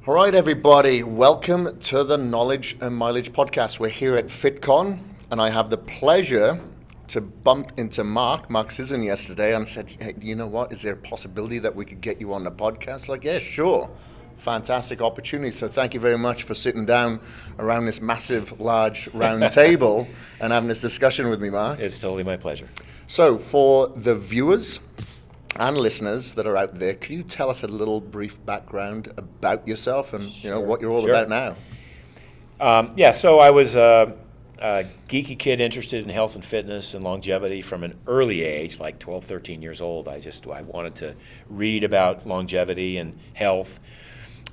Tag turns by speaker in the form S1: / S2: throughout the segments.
S1: All right, everybody, welcome to the Knowledge and Mileage podcast. We're here at FitCon, and I have the pleasure to bump into Mark Sisson yesterday, and said, hey, you know what, is there a possibility that we could get you on the podcast? Like, yeah, sure. Fantastic opportunity. So thank you very much for sitting down around this massive, large round table and having this discussion with me, Mark.
S2: It's totally my pleasure.
S1: So for the viewers and listeners that are out there, can you tell us a little brief background about yourself and what you're all about now?
S2: So I was a geeky kid interested in health and fitness and longevity from an early age, like 12, 13 years old. I wanted to read about longevity and health,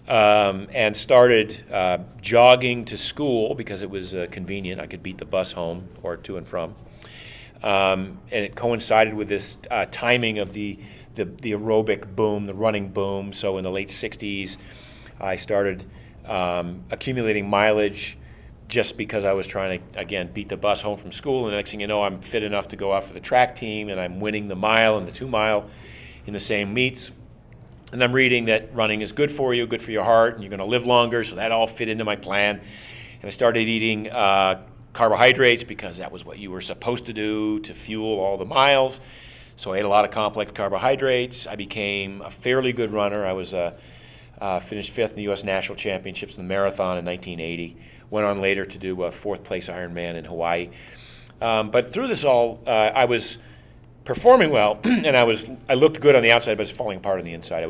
S2: and started jogging to school because it was convenient. I could beat the bus home or to and from. And it coincided with this timing of the aerobic boom, the running boom. So in the late 60s, I started accumulating mileage just because I was trying to, again, beat the bus home from school. And the next thing you know, I'm fit enough to go out for the track team, and I'm winning the mile and the 2 mile in the same meets. And I'm reading that running is good for you, good for your heart, and you're going to live longer. So that all fit into my plan. And I started eating carbohydrates because that was what you were supposed to do to fuel all the miles. So I ate a lot of complex carbohydrates. I became a fairly good runner. I was finished fifth in the U.S. National Championships in the marathon in 1980. Went on later to do a fourth place Ironman in Hawaii. But through this all, I was performing well, and I looked good on the outside, but I was falling apart on the inside. I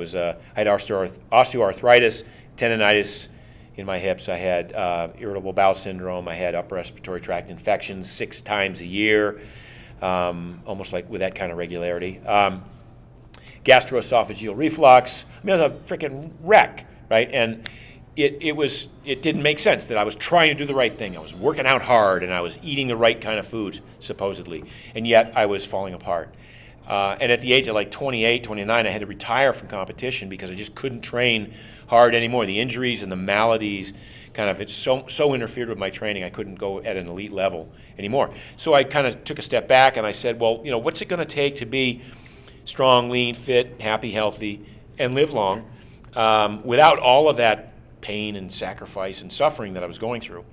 S2: had osteoarthritis, tendonitis in my hips. I had irritable bowel syndrome. I had upper respiratory tract infections 6 times a year, almost like with that kind of regularity. Gastroesophageal reflux. I mean, I was a freaking wreck, right? And it didn't make sense that I was trying to do the right thing. I was working out hard, and I was eating the right kind of foods, supposedly, and yet I was falling apart. And at the age of like 28, 29, I had to retire from competition because I just couldn't train hard anymore. The injuries and the maladies it so interfered with my training, I couldn't go at an elite level anymore. So I kind of took a step back, and I said, well, what's it going to take to be strong, lean, fit, happy, healthy, and live long without all of that pain and sacrifice and suffering that I was going through?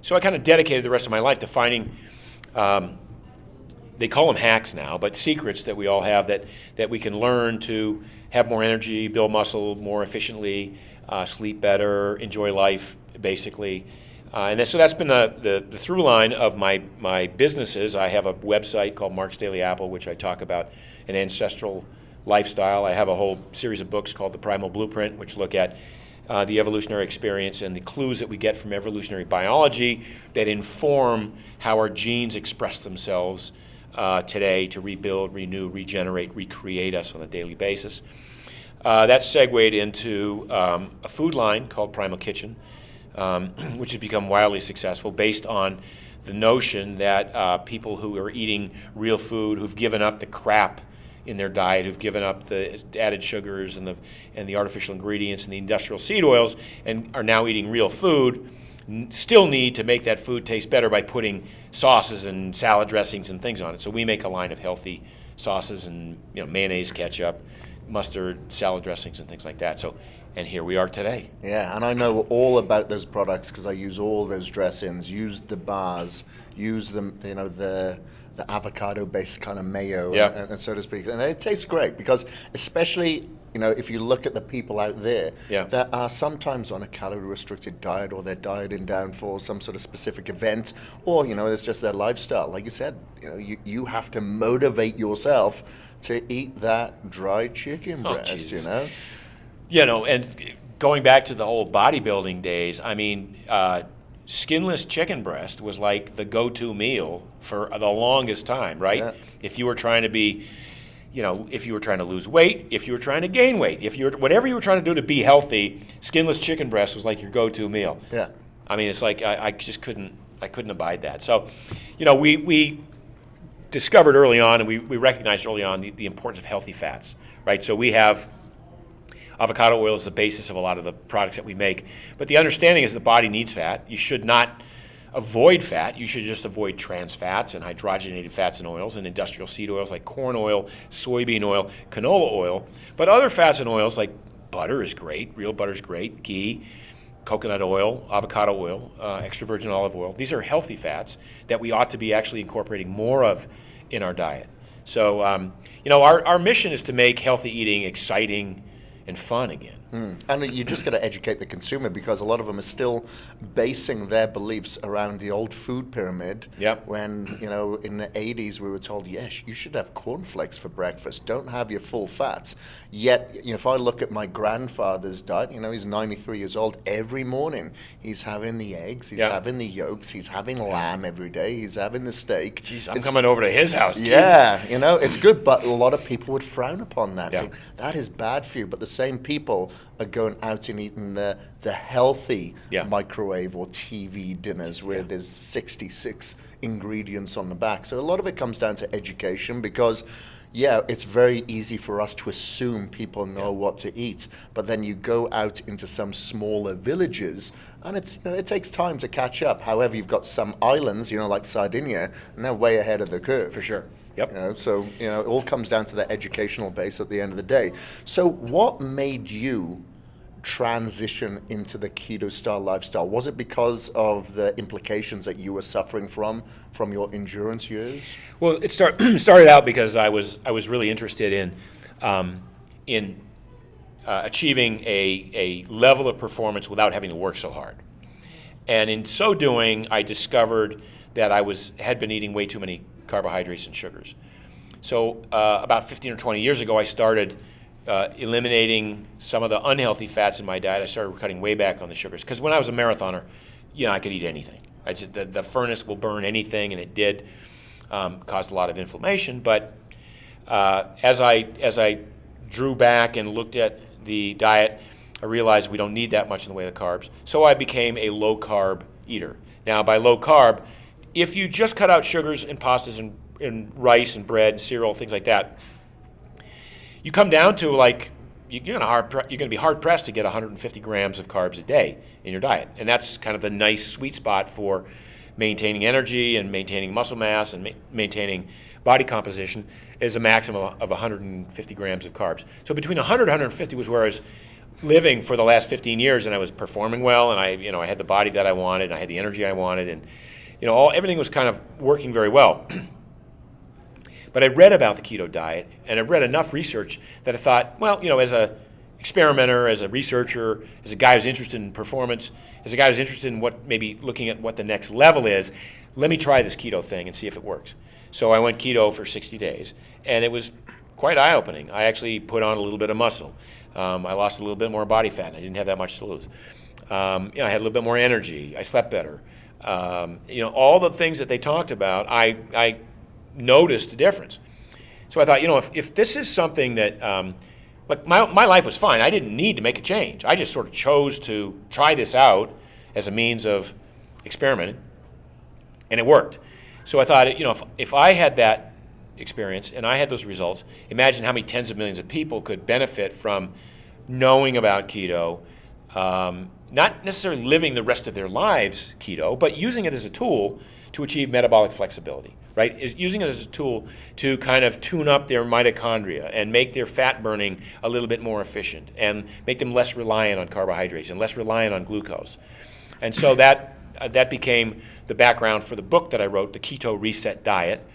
S2: So I kind of dedicated the rest of my life to finding, they call them hacks now, but secrets that we all have that we can learn to have more energy, build muscle more efficiently, sleep better, enjoy life, basically. So that's been the through line of my businesses. I have a website called Mark's Daily Apple, which I talk about an ancestral lifestyle. I have a whole series of books called the Primal Blueprint, which look at the evolutionary experience and the clues that we get from evolutionary biology that inform how our genes express themselves today to rebuild, renew, regenerate, recreate us on a daily basis. That segued into a food line called Primal Kitchen, which has become wildly successful based on the notion that people who are eating real food, who've given up the crap in their diet, who've given up the added sugars and the artificial ingredients and the industrial seed oils and are now eating real food, still need to make that food taste better by putting sauces and salad dressings and things on it. So we make a line of healthy sauces and mayonnaise, ketchup, mustard, salad dressings, and things like that. So, and here we are today.
S1: Yeah, and I know all about those products because I use all those dressings, use the bars, use the avocado-based kind of mayo, and so to speak. And it tastes great because especially, if you look at the people out there that are sometimes on a calorie-restricted diet or they're dieting down for some sort of specific event or, it's just their lifestyle. Like you said, you have to motivate yourself to eat that dried chicken breast,
S2: and going back to the whole bodybuilding days, I mean, skinless chicken breast was like the go-to meal for the longest time, right? Yeah. If you were trying to be, if you were trying to lose weight, if you were trying to gain weight, whatever you were trying to do to be healthy, skinless chicken breast was like your go-to meal.
S1: Yeah.
S2: I mean, it's like I just couldn't abide that. So, we discovered early on, and we recognized early on the importance of healthy fats, right? So we have avocado oil is the basis of a lot of the products that we make. But the understanding is the body needs fat. You should not avoid fat. You should just avoid trans fats and hydrogenated fats and oils and industrial seed oils like corn oil, soybean oil, canola oil. But other fats and oils like Butter is great. Real butter is great. Ghee, coconut oil, avocado oil, extra virgin olive oil. These are healthy fats that we ought to be actually incorporating more of in our diet. So, our mission is to make healthy eating exciting and fun again.
S1: And you just got to educate the consumer, because a lot of them are still basing their beliefs around the old food pyramid.
S2: Yep.
S1: When, in the 80s we were told, yes, you should have cornflakes for breakfast. Don't have your full fats. Yet, if I look at my grandfather's diet, he's 93 years old. Every morning he's having the eggs, he's having the yolks, he's having lamb every day, he's having the steak.
S2: Jeez, I'm coming over to his house.
S1: Yeah, it's good, but a lot of people would frown upon that.
S2: Yeah.
S1: Think, that is bad for you. But the same people are going out and eating the healthy microwave or TV dinners where there's 66 ingredients on the back. So a lot of it comes down to education, because it's very easy for us to assume people know what to eat, but then you go out into some smaller villages and it takes time to catch up. However, you've got some islands, like Sardinia, and they're way ahead of the curve.
S2: For sure. Yep.
S1: So it all comes down to the educational base at the end of the day. So what made you transition into the keto style lifestyle? Was it because of the implications that you were suffering from your endurance years?
S2: Well, it started out because I was really interested in achieving a level of performance without having to work so hard. And in so doing, I discovered that I had been eating way too many carbohydrates and sugars. So about 15 or 20 years ago, I started eliminating some of the unhealthy fats in my diet. I started cutting way back on the sugars, because when I was a marathoner, I could eat anything. The furnace will burn anything, and it did. Caused a lot of inflammation. But as I drew back and looked at the diet, I realized we don't need that much in the way of carbs. So I became a low-carb eater. Now, by low-carb, if you just cut out sugars and pastas and rice and bread and cereal, things like that, you come down to you're going to be hard pressed to get 150 grams of carbs a day in your diet, and that's kind of the nice sweet spot for maintaining energy and maintaining muscle mass and maintaining body composition, is a maximum of 150 grams of carbs. So between 100 and 150 was where I was living for the last 15 years, and I was performing well, and I had the body that I wanted, and I had the energy I wanted, and everything was kind of working very well. But I read about the keto diet, and I read enough research that I thought, well, as a experimenter, as a researcher, as a guy who's interested in performance, as a guy who's interested in maybe looking at what the next level is, let me try this keto thing and see if it works. So I went keto for 60 days, and it was quite eye-opening. I actually put on a little bit of muscle. I lost a little bit more body fat, and I didn't have that much to lose. I had a little bit more energy. I slept better. All the things that they talked about, I noticed a difference. So I thought, if this is something that, my life was fine. I didn't need to make a change. I just sort of chose to try this out as a means of experimenting, and it worked. So I thought, if I had that experience and I had those results, imagine how many tens of millions of people could benefit from knowing about keto, not necessarily living the rest of their lives keto, but using it as a tool to achieve metabolic flexibility, right? Is using it as a tool to kind of tune up their mitochondria and make their fat burning a little bit more efficient and make them less reliant on carbohydrates and less reliant on glucose. And so that became the background for the book that I wrote, The Keto Reset Diet.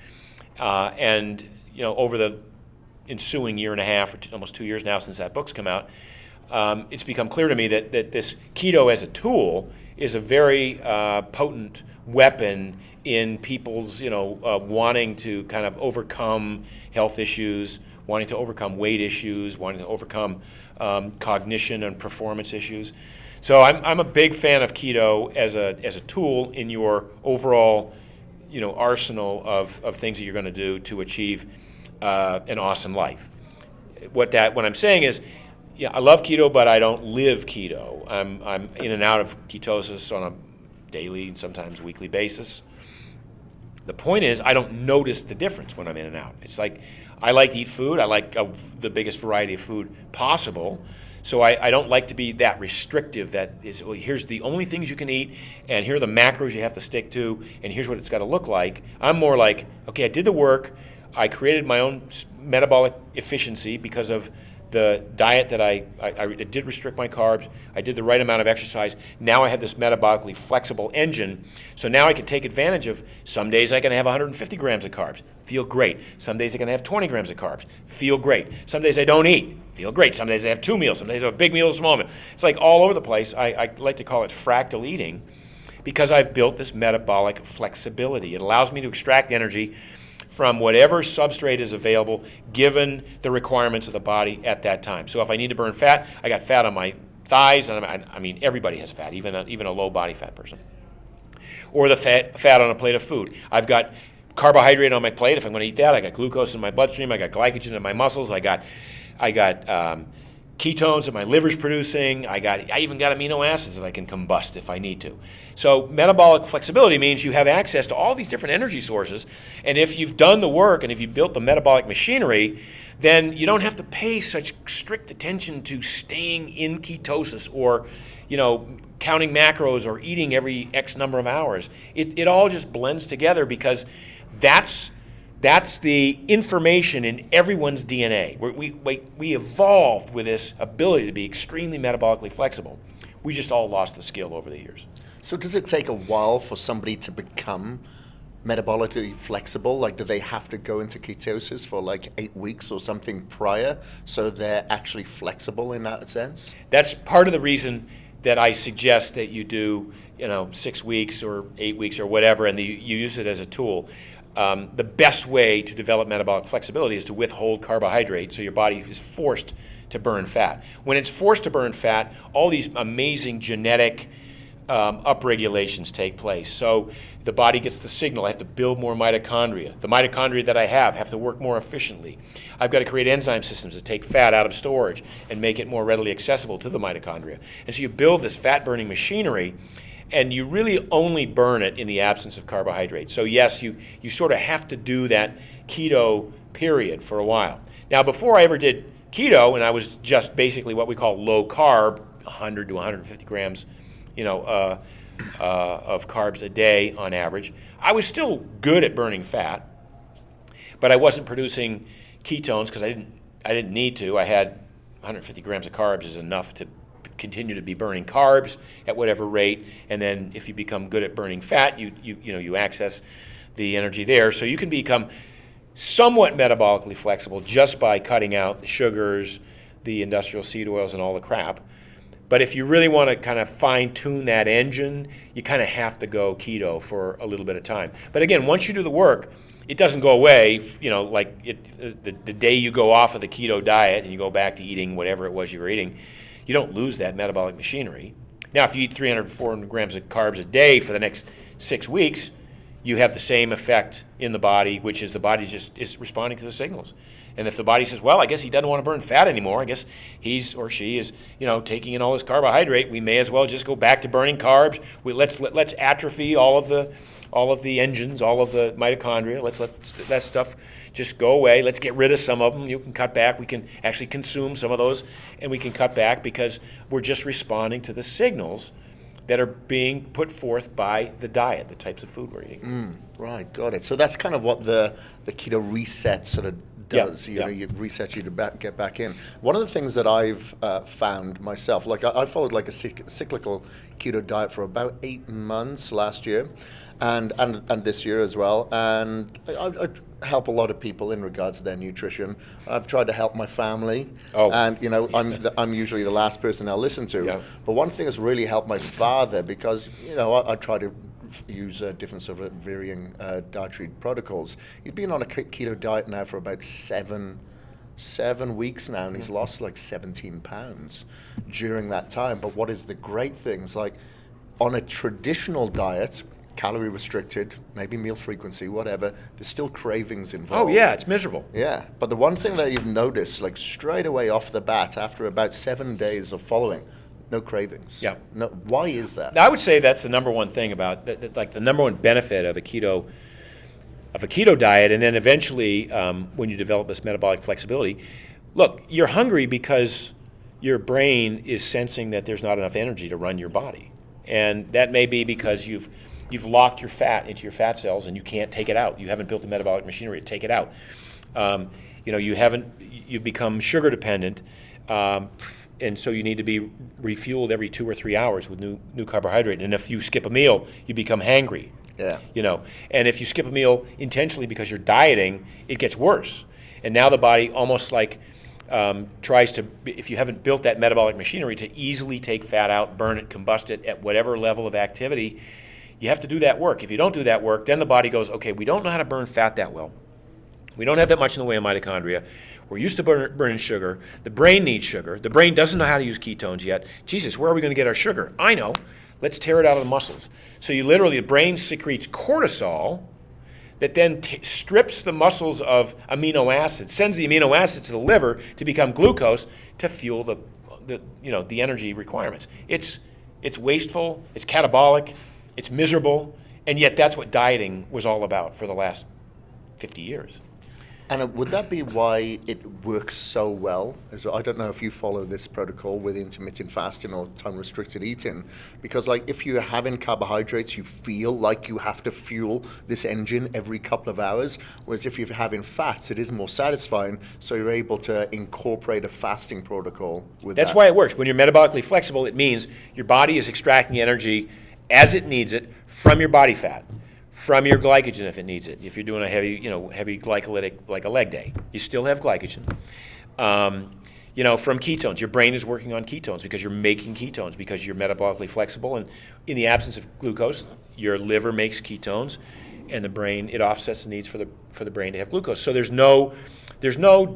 S2: And over the ensuing year and a half, or almost 2 years now since that book's come out, it's become clear to me that this keto as a tool is a very potent weapon in people's, wanting to kind of overcome health issues, wanting to overcome weight issues, wanting to overcome cognition and performance issues. So I'm a big fan of keto as a tool in your overall, arsenal of things that you're going to do to achieve an awesome life. What I'm saying is, I love keto, but I don't live keto. I'm in and out of ketosis on a daily and sometimes weekly basis. The point is, I don't notice the difference when I'm in and out. It's like I like to eat food. I like the biggest variety of food possible. So I don't like to be that restrictive that is, well, here's the only things you can eat, and here are the macros you have to stick to, and here's what it's got to look like. I'm more like, okay, I did the work. I created my own metabolic efficiency because of the diet that I did restrict my carbs. I did the right amount of exercise. Now I have this metabolically flexible engine. So now I can take advantage of some days I can have 150 grams of carbs. Feel great. Some days I can have 20 grams of carbs. Feel great. Some days I don't eat. Feel great. Some days I have 2 meals. Some days I have a big meal, a small meal. It's like all over the place. I like to call it fractal eating because I've built this metabolic flexibility. It allows me to extract energy from whatever substrate is available given the requirements of the body at that time. So if I need to burn fat, I got fat on my thighs, and I mean everybody has fat, even a low body fat person. Or the fat on a plate of food. I've got carbohydrate on my plate if I'm going to eat that. I got glucose in my bloodstream. I got glycogen in my muscles. I got ketones that my liver's producing. I even got amino acids that I can combust if I need to. So metabolic flexibility means you have access to all these different energy sources, and if you've done the work and if you've built the metabolic machinery, then you don't have to pay such strict attention to staying in ketosis or, counting macros or eating every X number of hours. It all just blends together because that's the information in everyone's DNA. We evolved with this ability to be extremely metabolically flexible. We just all lost the skill over the years.
S1: So does it take a while for somebody to become metabolically flexible? Like, do they have to go into ketosis for like 8 weeks or something prior so they're actually flexible in that sense?
S2: That's part of the reason that I suggest that you do, 6 weeks or 8 weeks or whatever, and you use it as a tool. The best way to develop metabolic flexibility is to withhold carbohydrate so your body is forced to burn fat. When it's forced to burn fat, all these amazing genetic upregulations take place. So the body gets the signal, I have to build more mitochondria. The mitochondria that I have to work more efficiently. I've got to create enzyme systems that take fat out of storage and make it more readily accessible to the mitochondria. And so you build this fat-burning machinery, and you really only burn it in the absence of carbohydrates. So yes, you sort of have to do that keto period for a while. Now, before I ever did keto, and I was just basically what we call low carb, 100 to 150 grams, of carbs a day on average, I was still good at burning fat, but I wasn't producing ketones because I didn't need to. I had 150 grams of carbs is enough to continue to be burning carbs at whatever rate, and then if you become good at burning fat, you access the energy there. So you can become somewhat metabolically flexible just by cutting out the sugars, the industrial seed oils, and all the crap. But if you really want to kind of fine-tune that engine, you kind of have to go keto for a little bit of time. But again, once you do the work, it doesn't go away, the day you go off of the keto diet and you go back to eating whatever it was you were eating, you don't lose that metabolic machinery. Now, if you eat 300, 400 grams of carbs a day for the next 6 weeks, you have the same effect in the body, which is the body just is responding to the signals. And if the body says, well, I guess he doesn't want to burn fat anymore, I guess he's or she is, taking in all this carbohydrate, we may as well just go back to burning carbs. Let's atrophy all of the engines, all of the mitochondria. Let's let that stuff just go away. Let's get rid of some of them. You can cut back. We can actually consume some of those, and we can cut back because we're just responding to the signals that are being put forth by the diet, the types of food we're eating.
S1: Right, got it. So that's kind of what the keto reset sort of does.
S2: Yeah.
S1: You reset you to get back in. One of the things that I've found myself, like I followed like a cyclical keto diet for about 8 months last year, and this year as well. And I help a lot of people in regards to their nutrition. I've tried to help my family, and I'm usually the last person they'll listen to.
S2: Yeah.
S1: But one thing that's really helped my father, because I try to use different sort of varying dietary protocols. He's been on a keto diet now for about seven weeks now, and he's lost like 17 pounds during that time. But what is the great thing is, like, on a traditional diet, calorie restricted, maybe meal frequency, whatever, there's still cravings involved.
S2: Oh yeah, it's miserable.
S1: Yeah, but the one thing that you've noticed, like straight away off the bat, after about 7 days of following, no cravings.
S2: Yeah.
S1: No. Why is that?
S2: Now, I would say that's the number one thing about, like the number one benefit of a keto diet, and then eventually when you develop this metabolic flexibility, look, you're hungry because your brain is sensing that there's not enough energy to run your body, and that may be because you've locked your fat into your fat cells and you can't take it out. You haven't built the metabolic machinery to take it out. You've become sugar dependent, and so you need to be refueled every 2 or 3 hours with new carbohydrate. And if you skip a meal, you become hangry.
S1: Yeah.
S2: And if you skip a meal intentionally because you're dieting, it gets worse. And now the body almost like tries to, if you haven't built that metabolic machinery to easily take fat out, burn it, combust it at whatever level of activity, you have to do that work. If you don't do that work, then the body goes, okay, we don't know how to burn fat that well. We don't have that much in the way of mitochondria. We're used to burning sugar. The brain needs sugar. The brain doesn't know how to use ketones yet. Jesus, where are we going to get our sugar? I know. Let's tear it out of the muscles. So the brain secretes cortisol that then strips the muscles of amino acids, sends the amino acids to the liver to become glucose to fuel the energy requirements. It's wasteful, it's catabolic, it's miserable, and yet that's what dieting was all about for the last 50 years.
S1: And would that be why it works so well? I don't know if you follow this protocol with intermittent fasting or time-restricted eating, because if you're having carbohydrates, you feel like you have to fuel this engine every couple of hours, whereas if you're having fats, it is more satisfying, so you're able to incorporate a fasting protocol with that.
S2: That's why it works. When you're metabolically flexible, it means your body is extracting energy as it needs it from your body fat, from your glycogen if it needs it. If you're doing a heavy glycolytic, like a leg day, you still have glycogen. From ketones, your brain is working on ketones because you're making ketones because you're metabolically flexible, and in the absence of glucose, your liver makes ketones, and the brain, it offsets the needs for the brain to have glucose. So there's no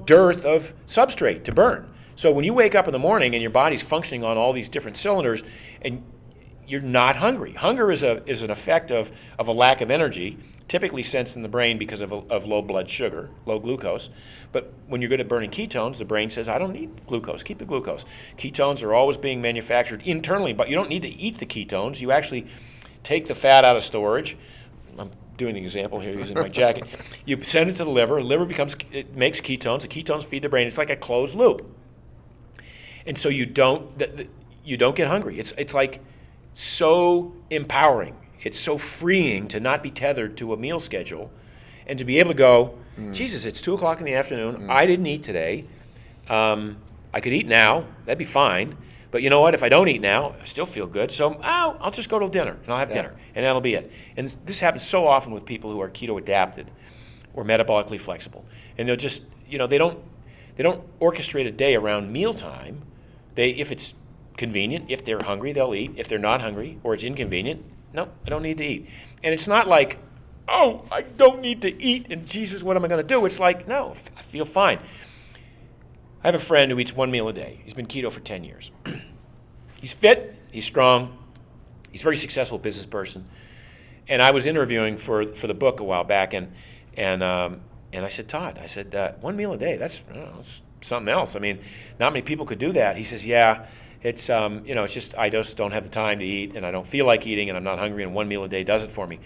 S2: dearth of substrate to burn. So when you wake up in the morning and your body's functioning on all these different cylinders, and you're not hungry. Hunger is an effect of a lack of energy, typically sensed in the brain because of low blood sugar, low glucose. But when you're good at burning ketones, the brain says, I don't need glucose, keep the glucose. Ketones are always being manufactured internally, but you don't need to eat the ketones. You actually take the fat out of storage. I'm doing an example here using my jacket. You send it to the liver it makes ketones, the ketones feed the brain. It's like a closed loop. And so you don't get hungry. It's like so empowering. It's so freeing to not be tethered to a meal schedule and to be able to go, Jesus, it's 2 o'clock in the afternoon. I didn't eat today. I could eat now. That'd be fine. But you know what? If I don't eat now, I still feel good. So I'll just go to dinner, and I'll have dinner, and that'll be it. And this happens so often with people who are keto adapted or metabolically flexible. And they'll just, they don't orchestrate a day around mealtime. If it's convenient, if they're hungry, they'll eat. If they're not hungry or it's inconvenient, no, I don't need to eat. And it's not like, oh, I don't need to eat, and Jesus, what am I going to do? It's like, no, I feel fine. I have a friend who eats 1 meal a day. He's been keto for 10 years. He's fit, he's strong, he's a very successful business person. And I was interviewing for the book a while back, and I said, Todd, 1 meal a day, that's something else. I mean, not many people could do that. He says, yeah, it's it's just I just don't have the time to eat, and I don't feel like eating, and I'm not hungry, and 1 meal a day does it for me.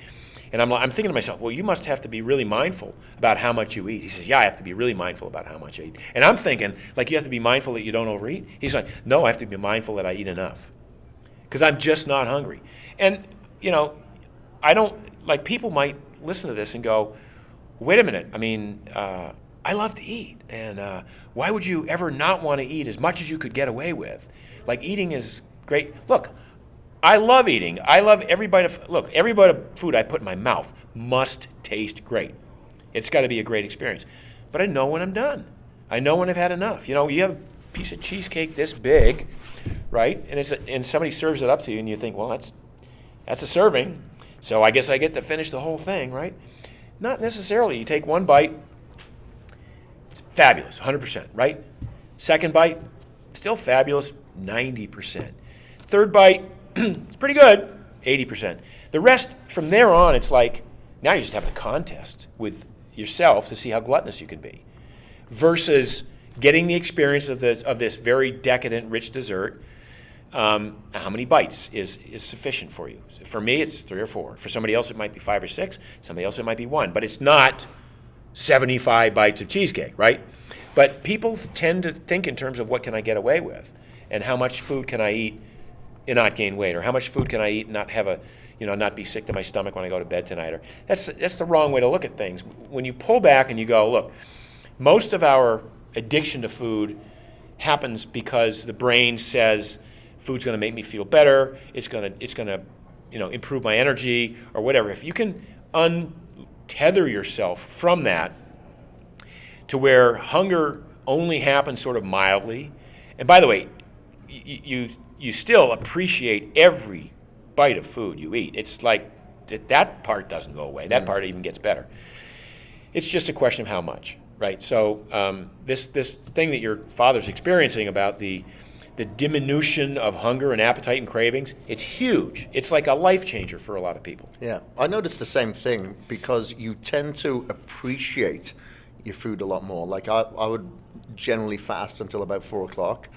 S2: And I'm thinking to myself, well, you must have to be really mindful about how much you eat. He says, yeah, I have to be really mindful about how much I eat. And I'm thinking, you have to be mindful that you don't overeat? He's like, no, I have to be mindful that I eat enough because I'm just not hungry. And, I don't, people might listen to this and go, wait a minute, I mean, I love to eat. And why would you ever not want to eat as much as you could get away with? Eating is great. Look, I love eating. I love every bite of food I put in my mouth must taste great. It's got to be a great experience. But I know when I'm done. I know when I've had enough. You have a piece of cheesecake this big, right? And somebody serves it up to you, and you think, well, that's a serving, so I guess I get to finish the whole thing, right? Not necessarily. You take one bite, it's fabulous, 100%, right? Second bite, still fabulous, 90%. Third bite, it's pretty good, 80%. The rest, from there on, it's like, now you just have a contest with yourself to see how gluttonous you can be, versus getting the experience of this very decadent, rich dessert. How many bites is sufficient for you? For me, it's 3 or 4. For somebody else, it might be 5 or 6. Somebody else, it might be 1. But it's not 75 bites of cheesecake, right? But people tend to think in terms of what can I get away with, and how much food can I eat and not gain weight, or how much food can I eat and not have not be sick to my stomach when I go to bed tonight. Or that's the wrong way to look at things. When you pull back and you go, look, most of our addiction to food happens because the brain says food's going to make me feel better. It's going to improve my energy or whatever. If you can untether yourself from that to where hunger only happens sort of mildly, and by the way, you still appreciate every bite of food you eat. It's like that part doesn't go away. That part even gets better. It's just a question of how much, right? So this thing that your father's experiencing about the diminution of hunger and appetite and cravings, it's huge. It's like a life changer for a lot of people.
S1: Yeah, I noticed the same thing because you tend to appreciate your food a lot more. Like I would generally fast until about 4 o'clock.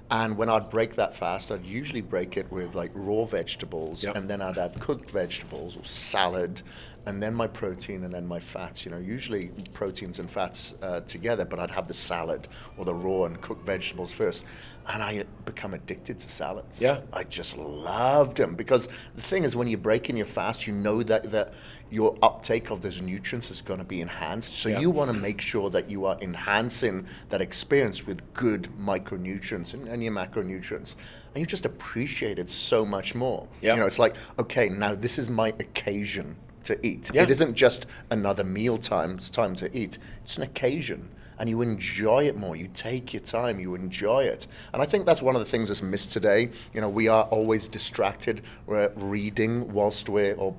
S1: And when I'd break that fast, I'd usually break it with like raw vegetables, and then I'd add cooked vegetables or salad, and then my protein, and then my fats. Usually proteins and fats together, but I'd have the salad or the raw and cooked vegetables first. And I become addicted to salads.
S2: Yeah.
S1: I just loved them because the thing is, when you're breaking your fast, you know that your uptake of those nutrients is going to be enhanced. So you want to make sure that you are enhancing that experience with good micronutrients and your macronutrients. And you just appreciate it so much more.
S2: Yeah.
S1: It's like, okay, now this is my occasion to eat.
S2: Yeah.
S1: It isn't just another meal time to eat. It's an occasion. And you enjoy it more. You take your time, you enjoy it. And I think that's one of the things that's missed today. We are always distracted. We're reading or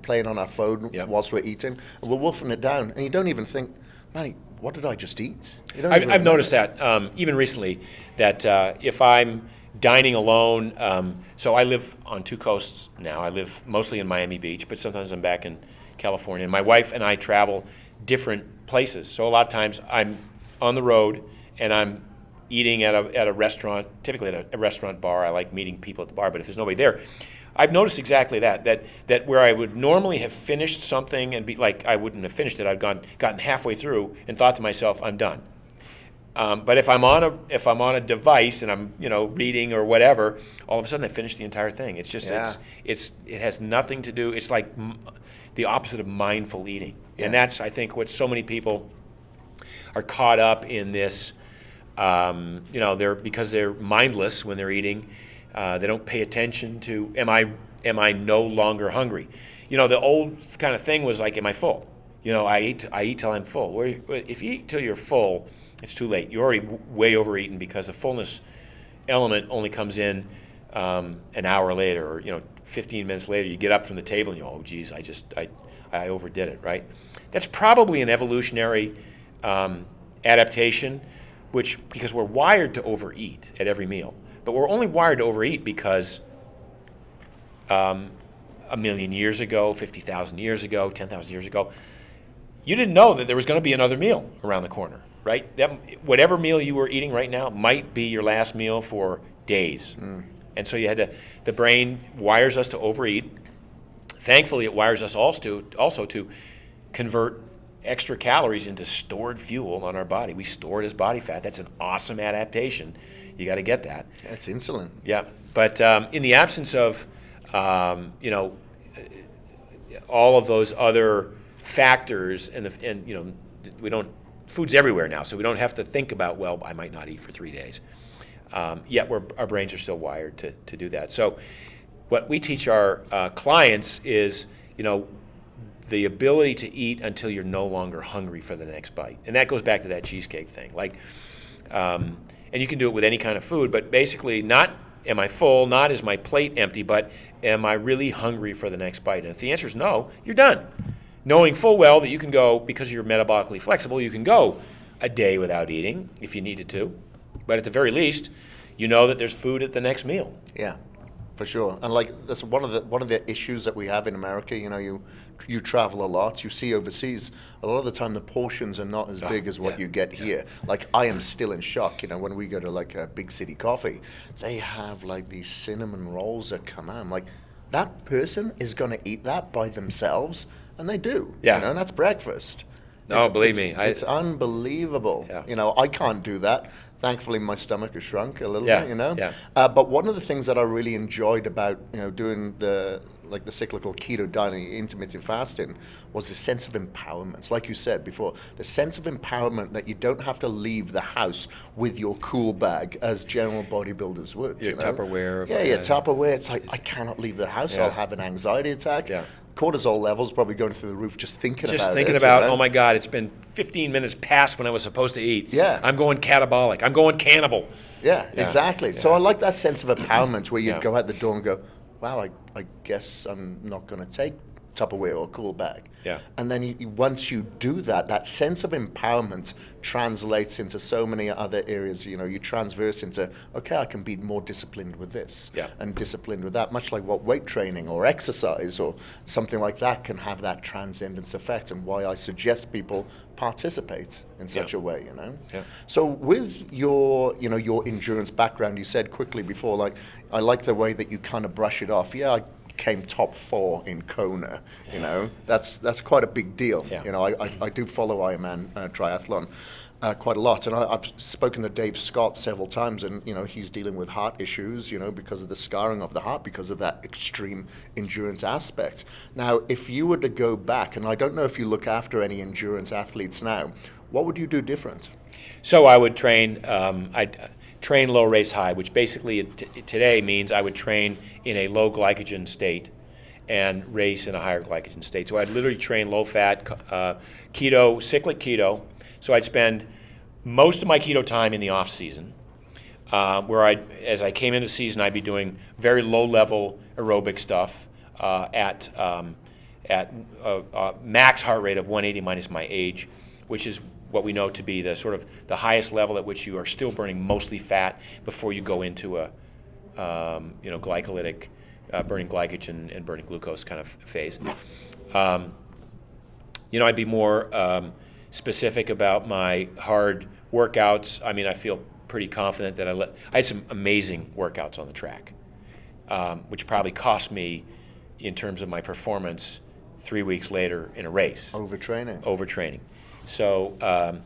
S1: playing on our phone whilst we're eating. And we're wolfing it down. And you don't even think, man, what did I just eat?
S2: I've noticed that, even recently, that if I'm dining alone, so I live on 2 coasts now. I live mostly in Miami Beach, but sometimes I'm back in California. And my wife and I travel different places. So a lot of times I'm on the road and I'm eating at a restaurant, typically at a restaurant bar. I like meeting people at the bar, but if there's nobody there, I've noticed exactly that where I would normally have finished something and be like, I wouldn't have finished it, I've gotten halfway through and thought to myself, I'm done. But if I'm on a device and I'm reading or whatever, all of a sudden I finish the entire thing. It's just it has nothing to do. It's like the opposite of mindful eating, and that's, I think, what so many people are caught up in this. Because they're mindless when they're eating. They don't pay attention to, am I no longer hungry? The old kind of thing was like, am I full? I eat till I'm full. If you eat till you're full, it's too late. You're already way overeaten, because the fullness element only comes in an hour later, or 15 minutes later. You get up from the table and you go, oh geez, I overdid it, right? That's probably an evolutionary adaptation, because we're wired to overeat at every meal. But we're only wired to overeat because 1,000,000 years ago, 50,000 years ago, 10,000 years ago, you didn't know that there was going to be another meal around the corner, right? Whatever meal you were eating right now might be your last meal for days. And so the brain wires us to overeat. Thankfully, it wires us also to convert extra calories into stored fuel on our body. We store it as body fat. That's an awesome adaptation. You got to get that.
S1: That's insulin.
S2: Yeah, but in the absence of, all of those other factors, and we don't. Food's everywhere now, so we don't have to think about, well, I might not eat for 3 days. Yet our brains are still wired to do that. So, what we teach our clients is, the ability to eat until you're no longer hungry for the next bite. And that goes back to that cheesecake thing. And you can do it with any kind of food, but basically, not am I full, not is my plate empty, but am I really hungry for the next bite? And if the answer is no, you're done. Knowing full well that you can go, because you're metabolically flexible, you can go a day without eating if you needed to. But at the very least, you know that there's food at the next meal.
S1: Yeah. For sure, and that's one of the issues that we have in America. You travel a lot. You see overseas, a lot of the time the portions are not as big as what you get here. Like, I am still in shock. When we go to like a big city coffee, they have like these cinnamon rolls that come out. I'm like, that person is going to eat that by themselves, and they do.
S2: Yeah,
S1: and that's breakfast.
S2: No, believe me,
S1: it's unbelievable.
S2: Yeah.
S1: I can't do that. Thankfully, my stomach has shrunk a little
S2: Yeah,
S1: bit, you know.
S2: yeah.
S1: But one of the things that I really enjoyed about, doing the cyclical keto diet, intermittent fasting, was the sense of empowerment. Like you said before, the sense of empowerment that you don't have to leave the house with your cool bag as general bodybuilders would.
S2: Your Tupperware.
S1: Yeah, your Tupperware. It's like, I cannot leave the house.
S2: Yeah.
S1: I'll have an anxiety attack.
S2: Yeah.
S1: Cortisol levels probably going through the roof just thinking about it.
S2: Just thinking about, oh my God, it's been 15 minutes past when I was supposed to eat.
S1: Yeah.
S2: I'm going catabolic. I'm going cannibal.
S1: Yeah, exactly.
S2: Yeah.
S1: So I like that sense of empowerment where you'd
S2: Yeah.
S1: go out the door and go, wow, I guess I'm not going to take Tupperware or cool bag.
S2: Yeah.
S1: And then once you do that, that sense of empowerment translates into so many other areas. You transverse into, okay, I can be more disciplined with this and disciplined with that, much like what weight training or exercise or something like that can have that transcendence effect, and why I suggest people participate in such a way,
S2: Yeah.
S1: So with your, your endurance background, you said quickly before, like, I like the way that you kind of brush it off. Yeah, I came top 4 in Kona, that's quite a big deal.
S2: Yeah.
S1: I do follow Ironman triathlon quite a lot, and I've spoken to Dave Scott several times, and he's dealing with heart issues, because of the scarring of the heart, because of that extreme endurance aspect. Now, if you were to go back, and I don't know if you look after any endurance athletes now, what would you do different?
S2: So I would train, I'd train low, race high, which basically today means I would train in a low glycogen state and race in a higher glycogen state. So I'd literally train low fat, keto, cyclic keto. So I'd spend most of my keto time in the off season, where as I came into the season, I'd be doing very low level aerobic stuff at max heart rate of 180 minus my age, which is what we know to be the sort of the highest level at which you are still burning mostly fat before you go into a glycolytic, burning glycogen and burning glucose kind of phase. I'd be more specific about my hard workouts. I mean, I feel pretty confident that I had some amazing workouts on the track, which probably cost me, in terms of my performance, 3 weeks later in a race. Overtraining. So, a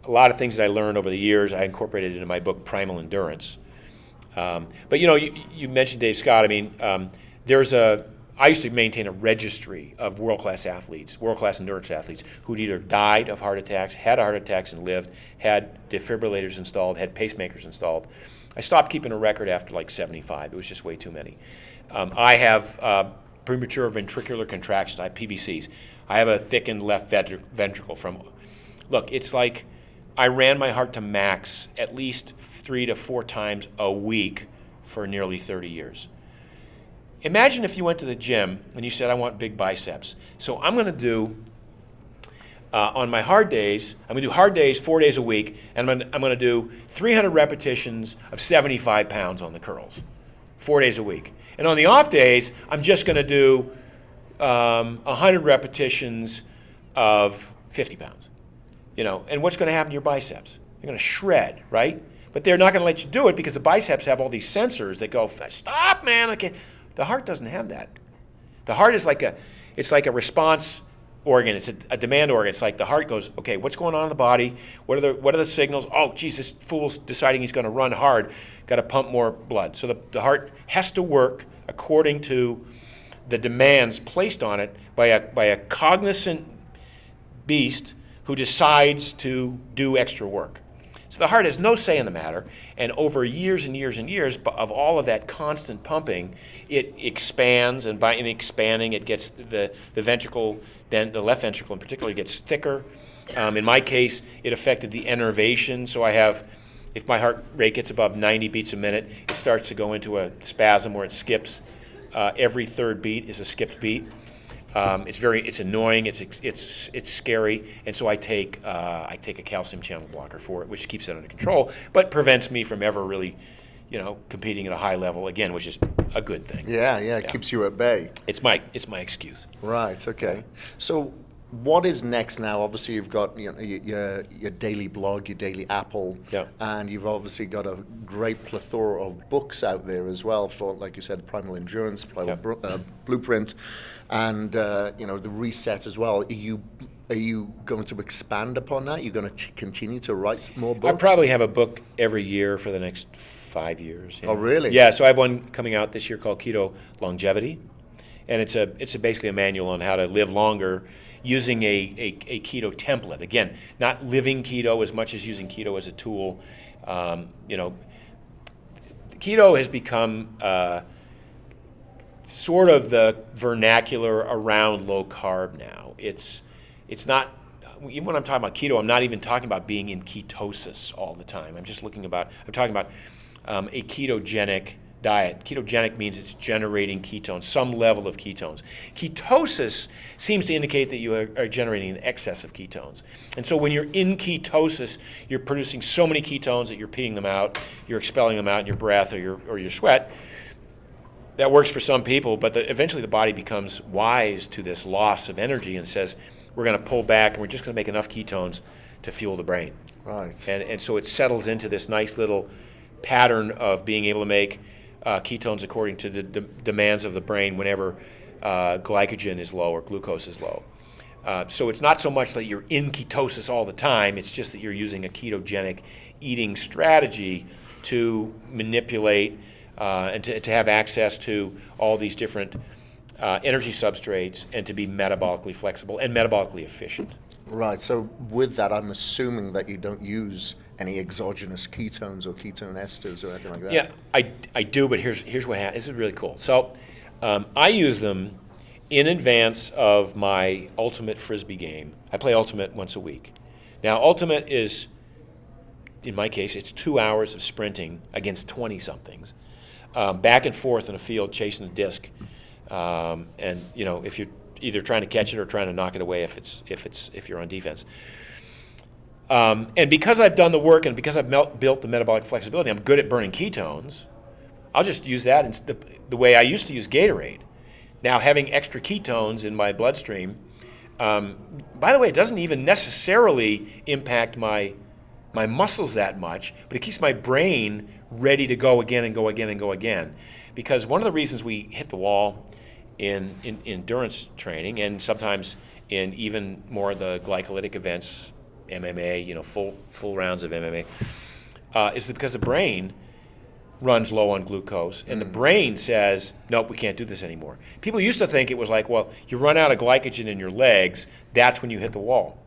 S2: lot of things that I learned over the years, I incorporated into my book, Primal Endurance. But you mentioned Dave Scott. I mean, I used to maintain a registry of world-class athletes, world-class endurance athletes, who'd either died of heart attacks, had heart attacks and lived, had defibrillators installed, had pacemakers installed. I stopped keeping a record after like 75. It was just way too many. I have premature ventricular contractions. I have PVCs. I have a thickened left ventricle look, it's like I ran my heart to max at least 3 to 4 times a week for nearly 30 years. Imagine if you went to the gym and you said, I want big biceps. So I'm going to do, on my hard days, I'm going to do hard days 4 days a week, and I'm going to do 300 repetitions of 75 pounds on the curls, 4 days a week. And on the off days, I'm just going to do 100 repetitions of 50 pounds. And what's going to happen to your biceps? They're going to shred, right? But they're not going to let you do it because the biceps have all these sensors that go, stop, man, I can't. The heart doesn't have that. The heart is like a response organ. It's a demand organ. It's like the heart goes, okay, what's going on in the body? What are the signals? Oh, geez, this fool's deciding he's going to run hard. Got to pump more blood. So the heart has to work according to the demands placed on it by a cognizant beast who decides to do extra work. So the heart has no say in the matter, and over years and years and years of all of that constant pumping, it expands, and by expanding, it gets the ventricle, then the left ventricle in particular, gets thicker. In my case, it affected the innervation, so if my heart rate gets above 90 beats a minute, it starts to go into a spasm where it skips. Every third beat is a skipped beat. It's annoying. It's scary, and so I take a calcium channel blocker for it, which keeps it under control, but prevents me from ever really, competing at a high level again, which is a good thing.
S1: Yeah, it keeps you at bay.
S2: It's my excuse.
S1: Right. Okay. So, what is next now? Obviously, you've got your daily blog, your daily Apple, and you've obviously got a great plethora of books out there as well for, like you said, Primal Endurance, Primal Blueprint, and the Reset as well. Are you are you going to expand upon that? You're going to continue to write more books?
S2: I probably have a book every year for the next 5 years.
S1: Oh, really?
S2: Yeah, so I have one coming out this year called Keto Longevity, and it's basically a manual on how to live longer using a keto template. Again, not living keto as much as using keto as a tool. Keto has become sort of the vernacular around low carb now. It's not, even when I'm talking about keto, I'm not even talking about being in ketosis all the time. I'm talking about a ketogenic diet. Ketogenic means it's generating ketones, some level of ketones. Ketosis seems to indicate that you are generating an excess of ketones. And so when you're in ketosis, you're producing so many ketones that you're peeing them out, you're expelling them out in your breath or your sweat. That works for some people, but eventually the body becomes wise to this loss of energy and says, we're going to pull back and we're just going to make enough ketones to fuel the brain.
S1: Right.
S2: And so it settles into this nice little pattern of being able to make ketones according to the demands of the brain whenever glycogen is low or glucose is low. So it's not so much that you're in ketosis all the time, it's just that you're using a ketogenic eating strategy to manipulate and to have access to all these different energy substrates and to be metabolically flexible and metabolically efficient.
S1: Right. So with that, I'm assuming that you don't use any exogenous ketones or ketone esters or anything like that.
S2: Yeah, I do, but here's what happens. This is really cool. So I use them in advance of my ultimate Frisbee game. I play ultimate once a week. Now, ultimate is, in my case, it's 2 hours of sprinting against 20-somethings, back and forth in a field chasing the disc. And if you're either trying to catch it or trying to knock it away if you're on defense. And because I've done the work and because I've built the metabolic flexibility, I'm good at burning ketones. I'll just use that the way I used to use Gatorade. Now, having extra ketones in my bloodstream, by the way, it doesn't even necessarily impact my muscles that much, but it keeps my brain ready to go again and go again and go again. Because one of the reasons we hit the wall in endurance training and sometimes in even more of the glycolytic events, MMA, full rounds of MMA, is because the brain runs low on glucose, and the brain says, nope, we can't do this anymore. People used to think it was like, well, you run out of glycogen in your legs, that's when you hit the wall.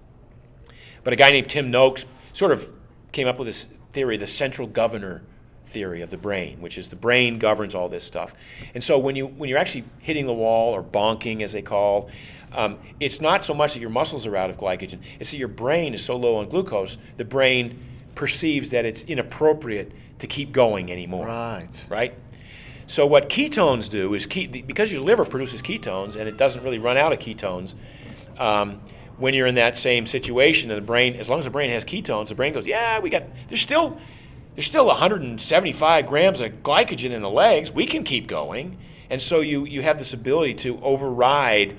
S2: But a guy named Tim Noakes sort of came up with this theory, the central governor theory of the brain, which is the brain governs all this stuff. And so when you're actually hitting the wall or bonking, as they call, it's not so much that your muscles are out of glycogen, it's that your brain is so low on glucose, the brain perceives that it's inappropriate to keep going anymore. Right? So what ketones do is, because your liver produces ketones and it doesn't really run out of ketones, when you're in that same situation, and the brain, as long as the brain has ketones, the brain goes, yeah, there's still 175 grams of glycogen in the legs. We can keep going. And so you have this ability to override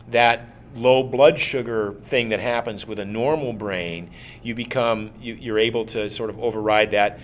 S2: that low blood sugar thing that happens with a normal brain. You're able to sort of override that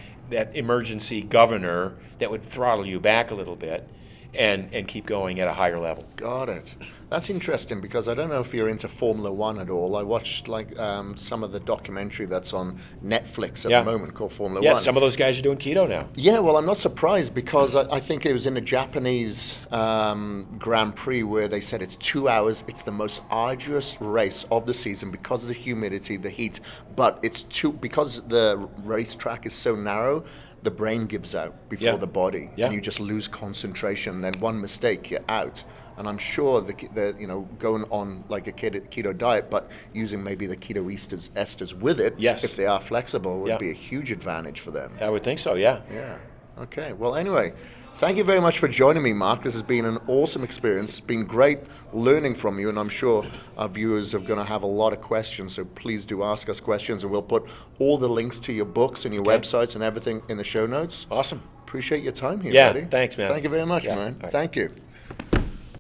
S2: emergency governor that would throttle you back a little bit and keep going at a higher level.
S1: Got it. That's interesting because I don't know if you're into Formula One at all. I watched some of the documentary that's on Netflix at the moment called Formula One.
S2: Yeah, some of those guys are doing keto now.
S1: Yeah, well, I'm not surprised because I think it was in a Japanese Grand Prix where they said it's 2 hours. It's the most arduous race of the season because of the humidity, the heat. But it's because the racetrack is so narrow, the brain gives out before the body, and you just lose concentration. And then one mistake, you're out. And I'm sure going on like a keto diet, but using maybe the keto esters with it, if they are flexible, would be a huge advantage for them.
S2: I would think so. Yeah.
S1: Yeah. Okay. Well, anyway, thank you very much for joining me, Mark. This has been an awesome experience. It's been great learning from you, and I'm sure our viewers are going to have a lot of questions. So please do ask us questions, and we'll put all the links to your books and your websites and everything in the show notes.
S2: Awesome.
S1: Appreciate your time here,
S2: Yeah.
S1: buddy.
S2: Thanks, man.
S1: Thank you very much, man.
S2: All right.
S1: Thank you.